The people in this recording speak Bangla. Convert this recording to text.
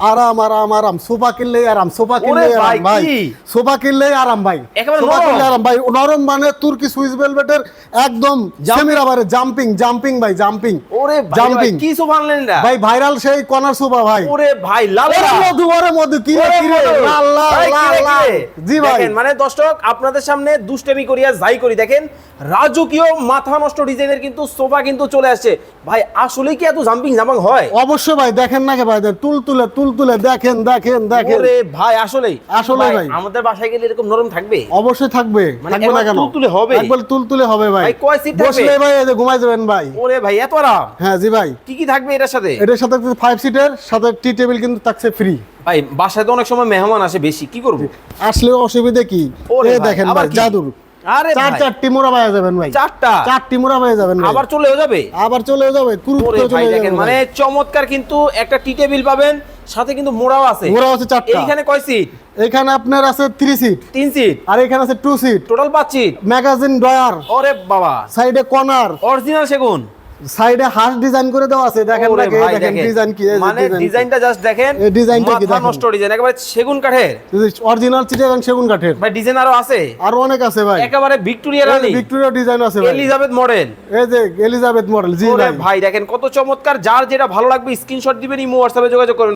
আরাম আরাম আরাম, সোফা কিনলেই আরাম, সোফা কিনলেই ওরে ভাই, আরাম ভাই, কি? সোফা কিনলেই আরাম ভাই, একেবারে সোফা নরম। কিনলেই আরাম ভাই, নরম মানে তুর্কি সুইস ভেলভেটের একদম সেমি রাবারে জাম্পিং জাম্পিং ভাই, জাম্পিং ওরে ভাই, জাম্পিং কি সোফা আনলেন না ভাই, ভাইরাল সেই কর্নার সোফা ভাই। ওরে ভাই, লাল ওরে মধু, ওরে মধু, কি রে, কি রে, লাল লাল লাল লাল। জি ভাই, দেখেন মানে দর্শক আপনাদের সামনে দুষ্টামি করিয়া যাই করি, দেখেন রাজকীয় মাথা নষ্ট ডিজাইনের কিন্তু সোফা কিন্তু চলে আসছে ভাই। আসলে কি এত জাম্পিং জাম্পিং হয়? অবশ্যই ভাই, দেখেন না কে ভাই, তুল তুলে দেখেন দেখেন দেখেন। ওরে ভাই, আসলেই আসলেই ভাই। আমাদের বাসায় গেলে এরকম নরম থাকবে? অবশ্যই থাকবে, মানে থাকবে না একবার কেন, তুলতুলে হবে? একবার তুলতুলে হবে ভাই। ভাই, কয় সিট থাকবে? বসলে ভাই এই যে ঘুমাই যাবেন ভাই। ওরে ভাই, এত আরাম। হ্যাঁ জি ভাই, কি কি থাকবে এটার সাথে? এটার সাথে 5 সিটের সাথে টি টেবিল কিন্তু থাকছে ফ্রি। ভাই বাসায় তো অনেক সময় মেহমান আসে বেশি, কি করব? আসলে অসুবিধা কি, ওরে এই ভাই, দেখেন আবার ভাই কি? জাদুর আরে ভাই, চারটি মোড়া পাওয়া যাবেন ভাই, চারটা? চারটি মোড়া পাওয়া যাবেন ভাই। আবার চলেও যাবে? আবার চলে যাবে, কুরুপ ওরে করে ভাই, চলে দেখেন যাবে মানে চমৎকার কিন্তু একটা টি টেবিল পাবেন, সাথে কিন্তু মোড়াও আছে। মোড়া আছে চারটা। এইখানে কয় সিট? এখানে আপনার আছে 3 সিট, 3 সিট, আর এখানে আছে 2 seat, total 5 seat. Magazine drawer, ওরে বাবা, সাইডে কর্নার, অরিজিনাল সেগুন। সাইডে হাঁস ডিজাইন করে দেওয়া আছে, দেখেন ওরে না কে, ভাই, দেখেন দেখেন। ডিজাইন কি, এই যে মানে ডিজাইন। ডিজাইনটা জাস্ট দেখেন, এই ডিজাইনটা কি মাথা দেখেন। নষ্ট ডিজাইন, একেবারে সেগুন কাঠের। অরিজিনাল চিটাগাং সেগুন কাঠের। ভাই ডিজাইন আরো আছে? আরো অনেক আছে ভাই, একেবারে ভিক্টোরিয়া রানী, ভিক্টোরিয়া ডিজাইন আছে ভাই, এলিজাবেথ মডেল। এই যে এলিজাবেথ মডেল। জি ওরে ভাই, ভাই, দেখেন কত চমৎকার। যার যেটা ভালো লাগবে স্ক্রিনশট দিবেন, ইমো হোয়াটসঅ্যাপে যোগাযোগ করবেন।